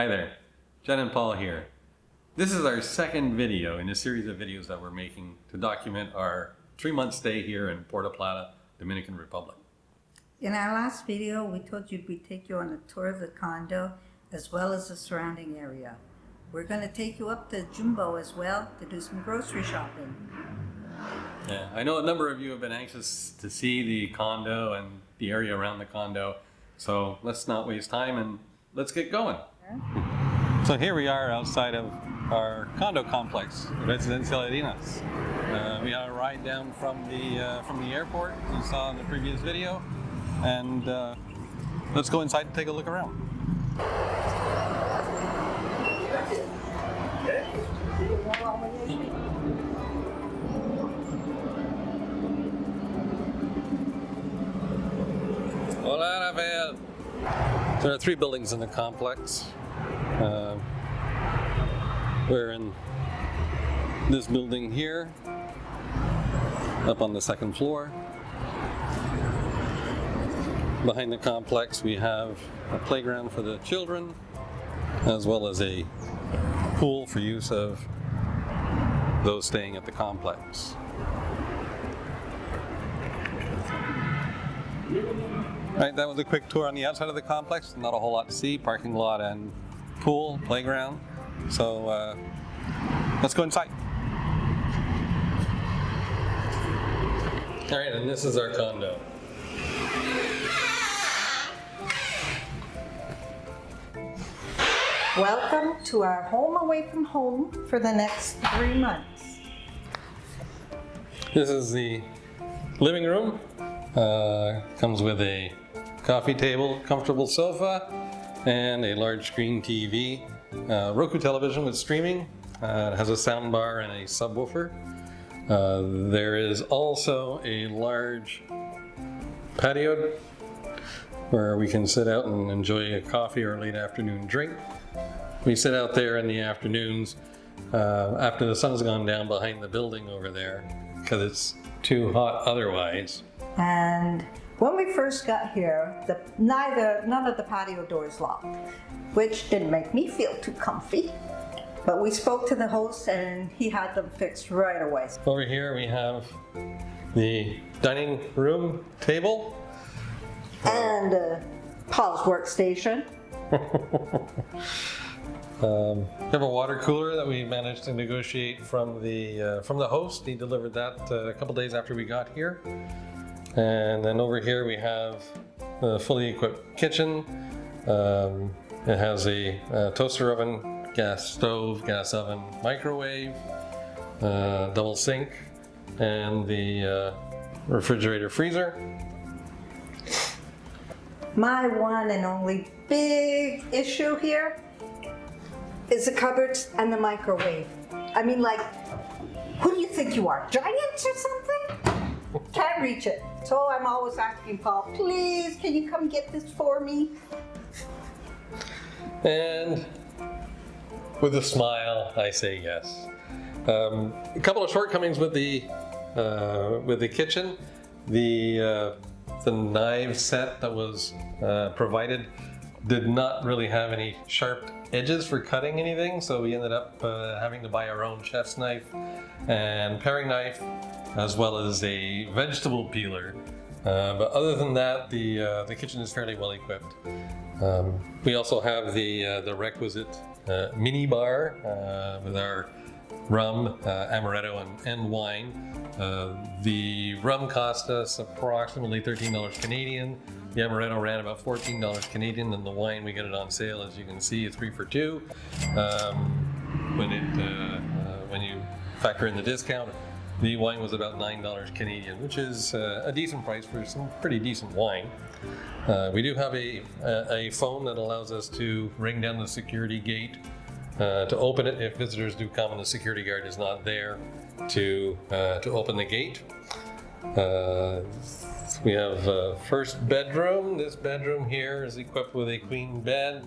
Hi there, Jen and Paul here. This is our second video in a series of videos that we're making to document our 3-month stay here in Puerto Plata, Dominican Republic. In our last video, we told you we'd take you on a tour of the condo as well as the surrounding area. We're going to take you up to Jumbo as well to do some grocery shopping. Yeah, I know a number of you have been anxious to see the condo and the area around the condo, so let's not waste time and let's get going. Yeah. So here we are outside of our condo complex, Residencia Arenas. We got a ride down from the airport you saw in the previous video, and let's go inside and take a look around. Hola, Rafael. There are 3 buildings in the complex. We're in this building here, up on the 2nd floor. Behind the complex we have a playground for the children, as well as a pool for use of those staying at the complex. Right, that was a quick tour on the outside of the complex. Not a whole lot to see. Parking lot and pool, playground. So let's go inside. All right, and this is our condo. Welcome to our home away from home for the next 3 months. This is the living room. Comes with a coffee table, comfortable sofa, and a large screen TV. Roku television with streaming. It has a sound bar and a subwoofer. There is also a large patio where we can sit out and enjoy a coffee or a late afternoon drink. We sit out there in the afternoons after the sun's gone down behind the building over there because it's too hot otherwise. And when we first got here, none of the patio doors locked, which didn't make me feel too comfy. But we spoke to the host and he had them fixed right away. Over here we have the dining room table. And Paul's workstation. We have a water cooler that we managed to negotiate from the host. He delivered that a couple days after we got here. And then over here we have a fully equipped kitchen. It has a toaster oven, gas stove, gas oven, microwave, double sink, and the refrigerator freezer. My one and only big issue here is the cupboards and the microwave. I mean, like, who do you think you are, giants or something? Can't reach it. So I'm always asking Paul, please, can you come get this for me? And with a smile, I say yes. A couple of shortcomings with the kitchen. The knife set that was provided did not really have any sharp edges for cutting anything, so we ended up having to buy our own chef's knife and paring knife, as well as a vegetable peeler. But other than that, the kitchen is fairly well equipped. We also have the requisite mini bar with our rum, amaretto, and wine. The rum cost us approximately $13 Canadian. The amaretto ran about $14 Canadian, and the wine, we get it on sale, as you can see, 3 for 2. When you factor in the discount, the wine was about $9 Canadian, which is a decent price for some pretty decent wine. We do have a phone that allows us to ring down the security gate to open it if visitors do come and the security guard is not there to open the gate. We have a first bedroom. This bedroom here is equipped with a queen bed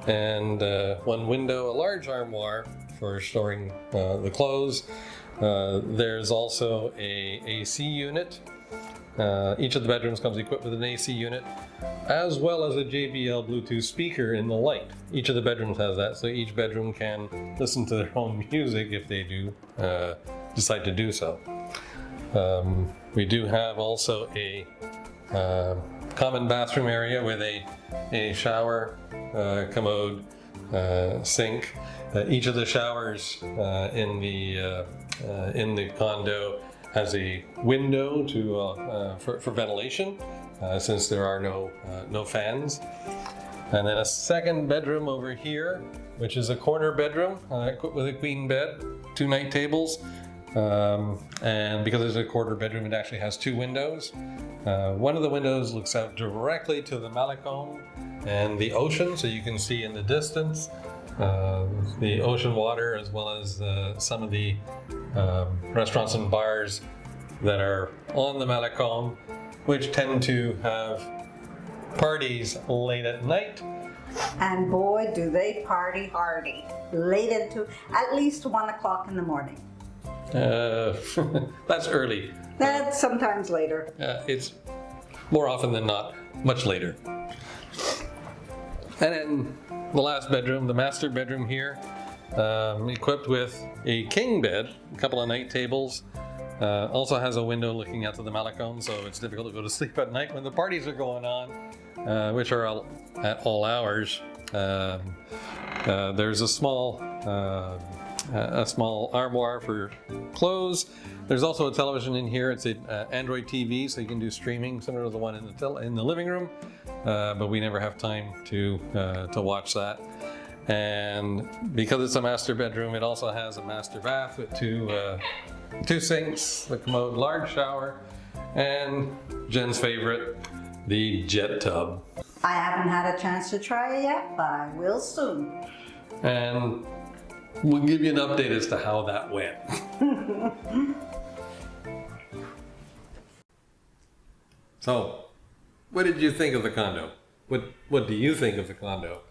and one window, a large armoire for storing the clothes. There's also a AC unit Each of the bedrooms comes equipped with an AC unit, as well as a JBL Bluetooth speaker in the light. Each of the bedrooms has that, so each bedroom can listen to their own music if they do decide to do so. We do have also a common bathroom area with a shower, commode, sink. Each of the showers in the condo has a window for ventilation, since there are no fans. And then a second bedroom over here, which is a corner bedroom equipped with a queen bed, 2 night tables. And because it's a quarter bedroom, it actually has 2 windows. One of the windows looks out directly to the Malecon and the ocean, so you can see in the distance the ocean water, as well as some of the restaurants and bars that are on the Malecon, which tend to have parties late at night. And boy, do they party hardy. Late into at least 1 o'clock in the morning. That's early. That's sometimes later. It's more often than not much later. And then the last bedroom, the master bedroom here, equipped with a king bed, a couple of night tables, also has a window looking out to the Malecon, so it's difficult to go to sleep at night when the parties are going on, which are at all hours. There's a small armoire for clothes. There's also a television in here. It's an Android TV, so you can do streaming similar to the one in the living room, but we never have time to watch that. And because it's a master bedroom, it also has a master bath with two sinks, a commode, large shower, and Jen's favorite, the jet tub. I haven't had a chance to try it yet, but I will soon. And we'll give you an update as to how that went. So, what did you think of the condo? What do you think of the condo?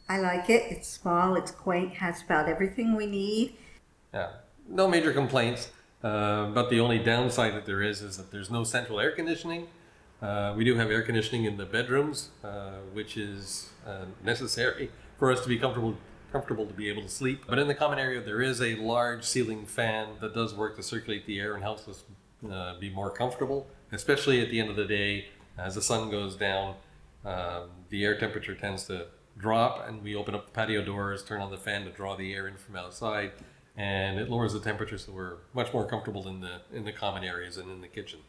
I like it. It's small, it's quaint, has about everything we need. Yeah, no major complaints. But the only downside that there is that there's no central air conditioning. We do have air conditioning in the bedrooms, which is necessary for us to be comfortable to be able to sleep. But in the common area, there is a large ceiling fan that does work to circulate the air and helps us be more comfortable, especially at the end of the day. As the sun goes down, the air temperature tends to drop, and we open up the patio doors, turn on the fan to draw the air in from outside, and it lowers the temperature, so we're much more comfortable in the common areas and in the kitchen.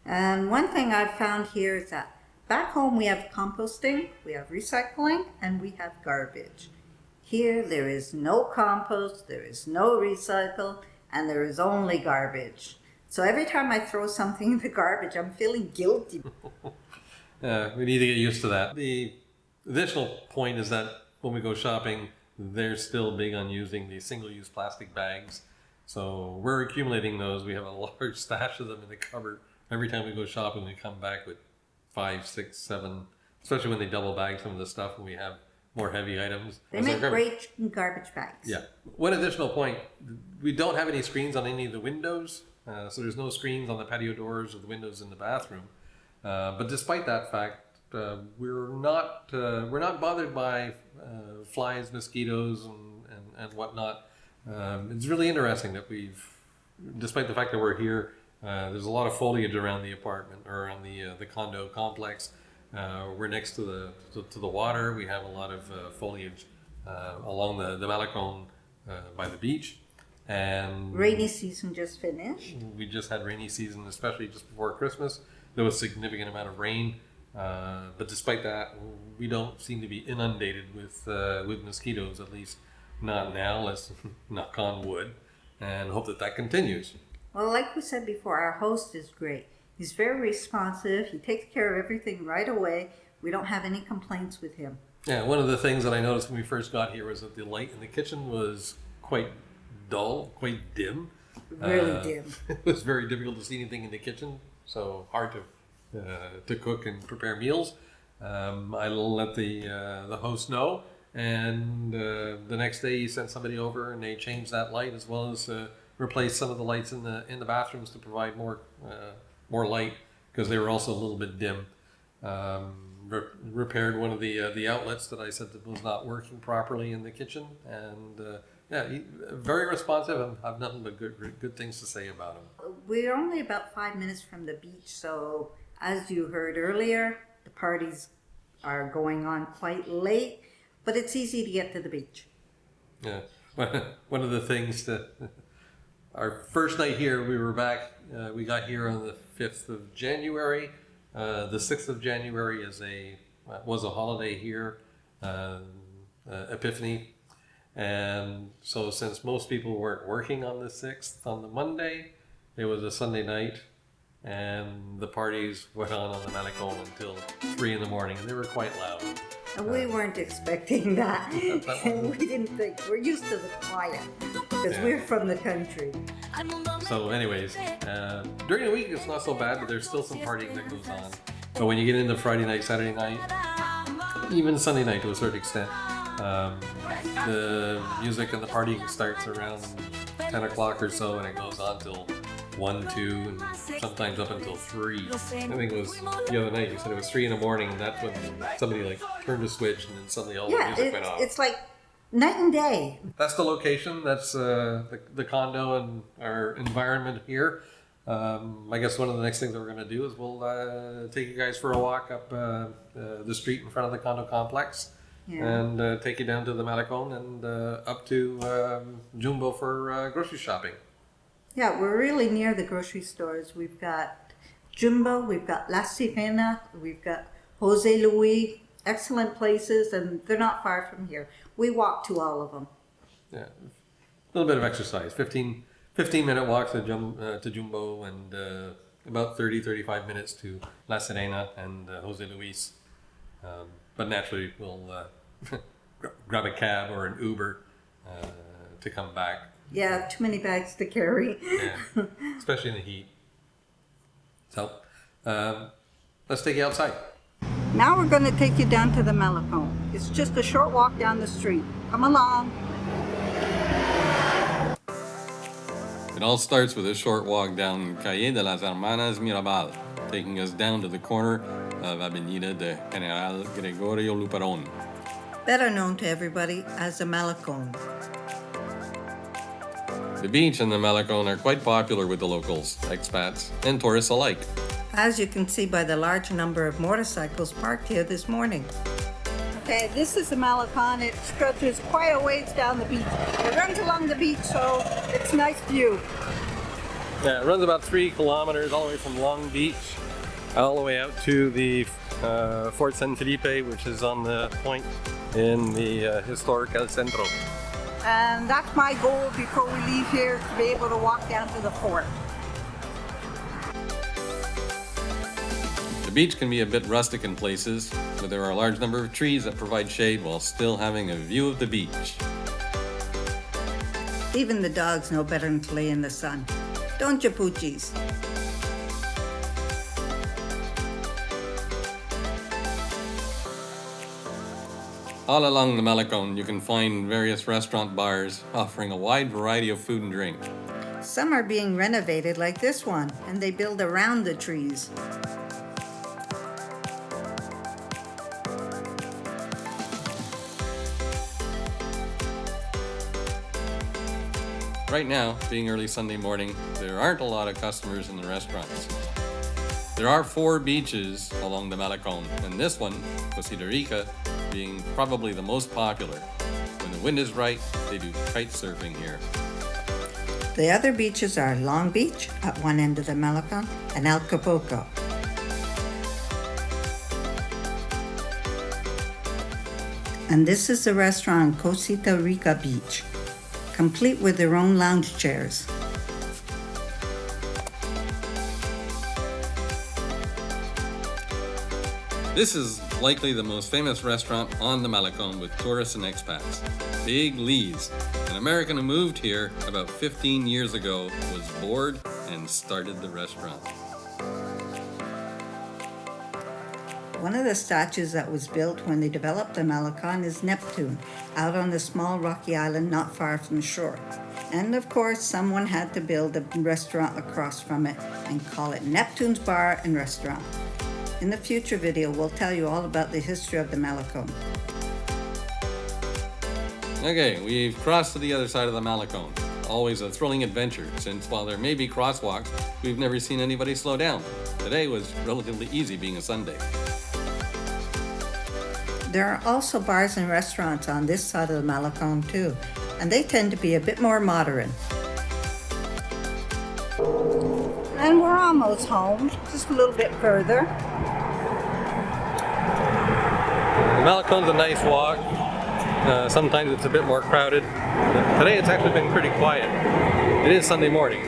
And one thing I've found here is that back home we have composting, we have recycling, and we have garbage. Here there is no compost, there is no recycle, and there is only garbage. So every time I throw something in the garbage, I'm feeling guilty. We need to get used to that. The additional point is that when we go shopping, they're still big on using the single-use plastic bags. So we're accumulating those. We have a large stash of them in the cupboard. Every time we go shopping, we come back with 5, 6, 7, especially when they double bag some of the stuff and we have more heavy items. They make great garbage bags. Yeah. One additional point, we don't have any screens on any of the windows. So there's no screens on the patio doors or the windows in the bathroom. But despite that fact, we're not bothered by flies, mosquitoes, and whatnot. It's really interesting that despite the fact that we're here, there's a lot of foliage around the apartment or around the condo complex. We're next to the water. We have a lot of foliage along the Malecon by the beach. And rainy season just finished. We just had rainy season, especially just before Christmas. There was a significant amount of rain, but despite that, we don't seem to be inundated with mosquitoes. At least not now. Let's knock on wood and hope that continues. Well, like we said before, our host is great. He's very responsive. He takes care of everything right away. We don't have any complaints with him. Yeah, one of the things that I noticed when we first got here was that the light in the kitchen was quite dull, quite dim. Really dim. It was very difficult to see anything in the kitchen, so hard to cook and prepare meals. I let the host know, and the next day he sent somebody over and they changed that light, as well as replaced some of the lights in the bathrooms to provide more light because they were also a little bit dim. Repaired one of the outlets that I said that was not working properly in the kitchen, and very responsive, and have nothing but good things to say about him. We're only about 5 minutes from the beach, so as you heard earlier, the parties are going on quite late, but it's easy to get to the beach. Yeah, one of the things that our first night here, we were back. We got here on the 5th of January. The 6th of January was a holiday here, Epiphany. And so since most people weren't working on the 6th, on the Monday, it was a Sunday night, and the parties went on the Malecon until 3 in the morning, and they were quite loud. And we weren't expecting that. We didn't think. We're used to the quiet because we're from the country. So anyways, during the week it's not so bad, but there's still some partying that goes on. But when you get into Friday night, Saturday night, even Sunday night to a certain extent, the music and the partying starts around 10 o'clock or so, and it goes on till 1, 2, and sometimes up until 3. I think it was the other night, you said it was 3 in the morning, and that's when somebody like turned a switch, and then suddenly all the music went off. It's like night and day. That's the location. That's the condo and our environment here. I guess one of the next things that we're going to do is we'll take you guys for a walk up the street in front of the condo complex, and take you down to the Malecon and up to Jumbo for grocery shopping. Yeah, we're really near the grocery stores. We've got Jumbo, we've got La Sirena, we've got Jose Luis. Excellent places, and they're not far from here. We walk to all of them. Yeah, a little bit of exercise. 15-minute walk to Jumbo, and about 30-35 minutes to La Sirena and Jose Luis. But naturally, we'll grab a cab or an Uber to come back. Yeah, too many bags to carry. Yeah, especially in the heat. So, let's take you outside. Now we're going to take you down to the Malecon. It's just a short walk down the street. Come along. It all starts with a short walk down Calle de las Hermanas Mirabal, taking us down to the corner of Avenida de General Gregorio Luperón. Better known to everybody as the Malecon. The beach and the Malecon are quite popular with the locals, expats, and tourists alike. As you can see by the large number of motorcycles parked here this morning. Okay, this is the Malecon. It stretches quite a ways down the beach. It runs along the beach, so it's a nice view. Yeah, it runs about 3 kilometers all the way from Long Beach, all the way out to the Fort San Felipe, which is on the point in the historic El Centro. And that's my goal before we leave here, to be able to walk down to the fort. The beach can be a bit rustic in places, but there are a large number of trees that provide shade while still having a view of the beach. Even the dogs know better than to lay in the sun. Don't you, Poochies? All along the Malecon, you can find various restaurant bars offering a wide variety of food and drink. Some are being renovated like this one, and they build around the trees. Right now, being early Sunday morning, there aren't a lot of customers in the restaurants. There are 4 beaches along the Malecon, and this one, Costa Rica, being probably the most popular. When the wind is right, they do kite surfing here. The other beaches are Long Beach at one end of the Malecon and Acapulco. And this is the restaurant Costa Rica Beach, complete with their own lounge chairs. This is likely the most famous restaurant on the Malecon with tourists and expats. Big Lee's, an American who moved here about 15 years ago, was bored and started the restaurant. One of the statues that was built when they developed the Malecon is Neptune, out on the small rocky island not far from shore. And of course, someone had to build a restaurant across from it and call it Neptune's Bar and Restaurant. In the future video, we'll tell you all about the history of the Malecone. Okay, we've crossed to the other side of the Malecone. Always a thrilling adventure, since while there may be crosswalks, we've never seen anybody slow down. Today was relatively easy being a Sunday. There are also bars and restaurants on this side of the Malecone too, and they tend to be a bit more modern. And we're almost home, just a little bit further. The Malecone's a nice walk. Sometimes it's a bit more crowded. Today it's actually been pretty quiet. It is Sunday morning.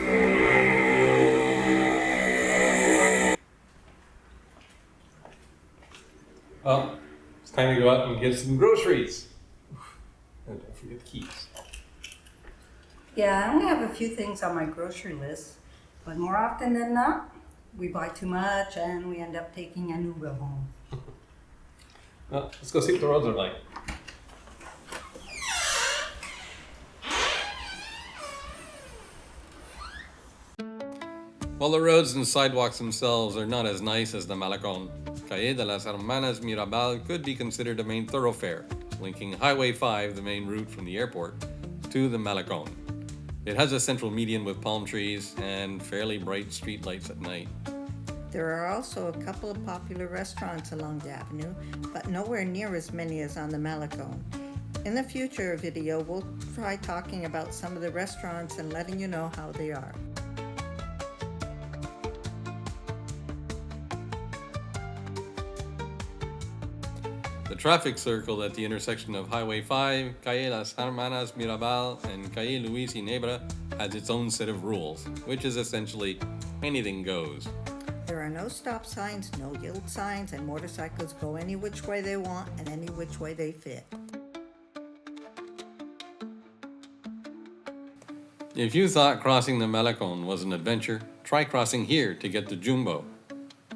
Well, it's time to go out and get some groceries. And don't forget the keys. Yeah, I only have a few things on my grocery list, but more often than not, we buy too much and we end up taking an Uber home. Well, let's go see what the roads are like. While the roads and sidewalks themselves are not as nice as the Malecone, Calle de las Hermanas Mirabal could be considered a main thoroughfare, linking Highway 5, the main route from the airport, to the Malecone. It has a central median with palm trees and fairly bright street lights at night. There are also a couple of popular restaurants along the avenue, but nowhere near as many as on the Malecone. In the future video, we'll try talking about some of the restaurants and letting you know how they are. The traffic circle at the intersection of Highway 5, Calle Las Hermanas Mirabal, and Calle Luis y Nebra has its own set of rules, which is essentially anything goes. There are no stop signs, no yield signs, and motorcycles go any which way they want and any which way they fit. If you thought crossing the Malecone was an adventure, try crossing here to get to Jumbo.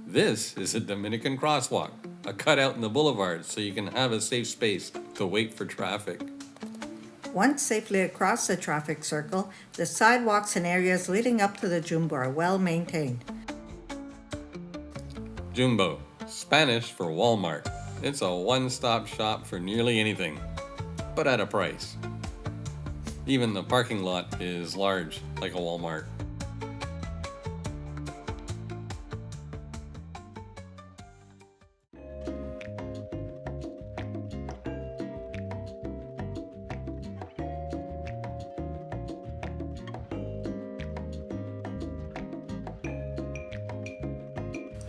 This is a Dominican crosswalk, a cutout in the boulevard so you can have a safe space to wait for traffic. Once safely across the traffic circle, the sidewalks and areas leading up to the Jumbo are well maintained. Jumbo, Spanish for Walmart. It's a one-stop shop for nearly anything, but at a price. Even the parking lot is large, like a Walmart.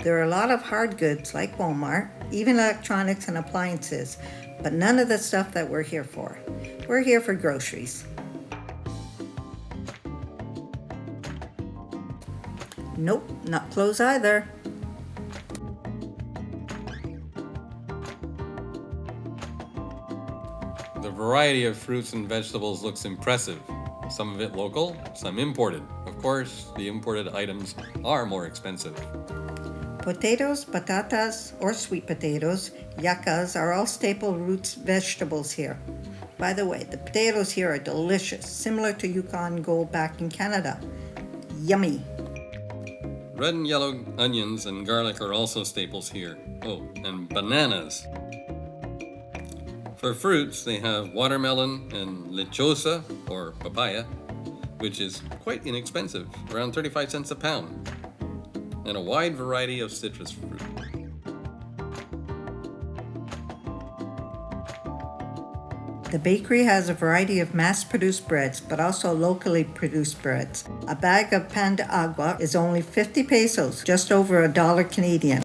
There are a lot of hard goods like Walmart, even electronics and appliances, but none of the stuff that we're here for. We're here for groceries. Nope, not clothes either. The variety of fruits and vegetables looks impressive. Some of it local, some imported. Of course, the imported items are more expensive. Potatoes, patatas, or sweet potatoes, yuccas are all staple roots vegetables here. By the way, the potatoes here are delicious, similar to Yukon Gold back in Canada. Yummy! Red and yellow onions and garlic are also staples here. Oh, and bananas. For fruits, they have watermelon and lechosa, or papaya, which is quite inexpensive, around 35 cents a pound, and a wide variety of citrus fruit. The bakery has a variety of mass-produced breads, but also locally produced breads. A bag of pan de agua is only 50 pesos, just over $1 Canadian.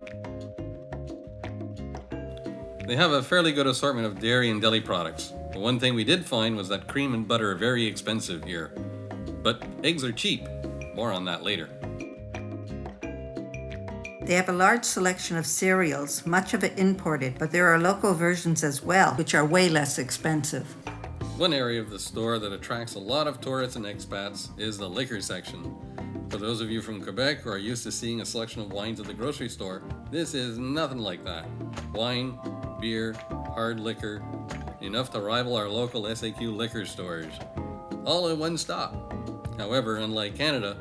They have a fairly good assortment of dairy and deli products. The one thing we did find was that cream and butter are very expensive here. But eggs are cheap. More on that later. They have a large selection of cereals, much of it imported, but there are local versions as well, which are way less expensive. One area of the store that attracts a lot of tourists and expats is the liquor section. For those of you from Quebec who are used to seeing a selection of wines at the grocery store, this is nothing like that. Wine, beer, hard liquor, enough to rival our local SAQ liquor stores. all in one stop. However, unlike Canada,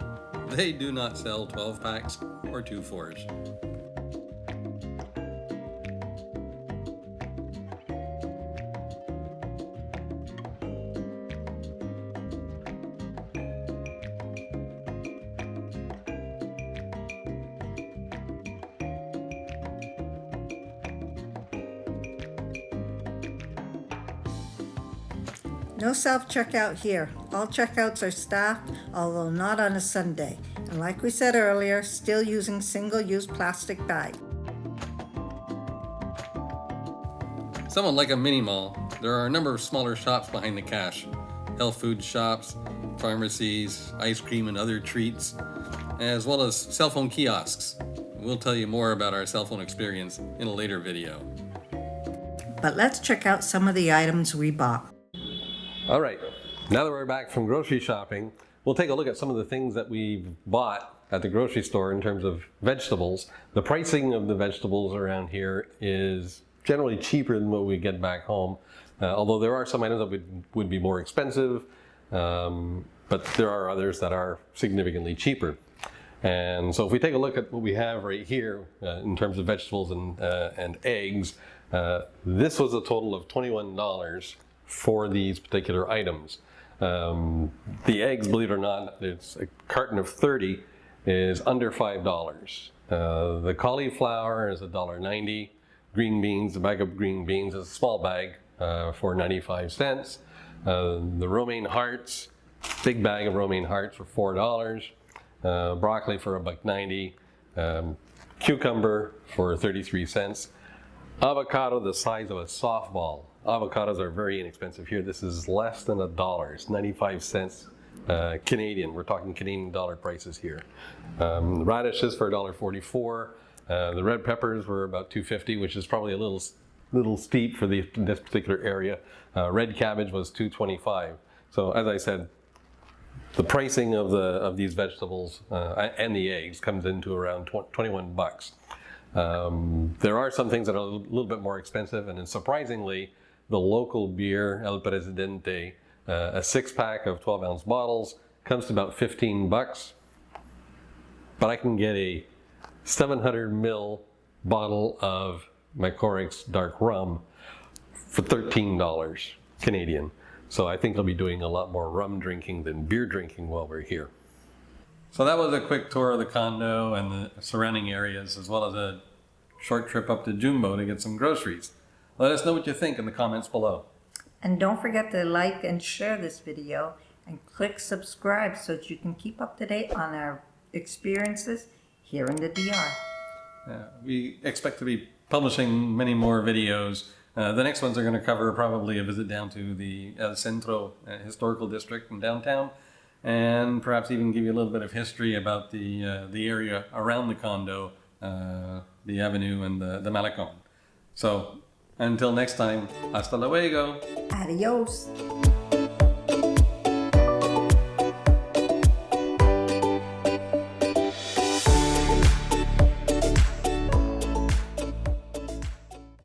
they do not sell 12 packs or 2 4s. No self-checkout here. All checkouts are staffed, although not on a Sunday. And like we said earlier, still using single-use plastic bags. Somewhat like a mini mall, there are a number of smaller shops behind the cash. Health food shops, pharmacies, ice cream and other treats, as well as cell phone kiosks. We'll tell you more about our cell phone experience in a later video. But let's check out some of the items we bought. All right, now that we're back from grocery shopping, we'll take a look at some of the things that we bought at the grocery store in terms of vegetables. The pricing of the vegetables around here is generally cheaper than what we get back home, although there are some items that would be more expensive, but there are others that are significantly cheaper. And so if we take a look at what we have right here in terms of vegetables and eggs, this was a total of $21 for these particular items. The eggs, believe it or not, it's a carton of 30 is under $5. The cauliflower is $1.90. Green beans, a bag of green beans is a small bag for 95 cents. The romaine hearts, big bag of romaine hearts for $4. Broccoli for $1.90. Cucumber for 33 cents. Avocado the size of a softball. Avocados are very inexpensive here. This is less than $1, 95 cents Canadian. We're talking Canadian dollar prices here. Radishes for $1.44. The red peppers were about $2.50, which is probably a little steep for this particular area. Red cabbage was $2.25. So as I said, the pricing of these vegetables and the eggs comes into around 21 bucks. There are some things that are a little bit more expensive, and then surprisingly, the local beer, El Presidente, a 6-pack of 12-ounce bottles, comes to about 15 bucks. But I can get a 700 ml bottle of Macorix dark rum for $13 Canadian. So I think I'll be doing a lot more rum drinking than beer drinking while we're here. So that was a quick tour of the condo and the surrounding areas, as well as a short trip up to Jumbo to get some groceries. Let us know what you think in the comments below. And don't forget to like and share this video and click subscribe so that you can keep up to date on our experiences here in the DR. We expect to be publishing many more videos. The next ones are going to cover probably a visit down to the El Centro Historical District in downtown, and perhaps even give you a little bit of history about the area around the condo, the avenue and the Malecon. So until next time, hasta luego. Adios.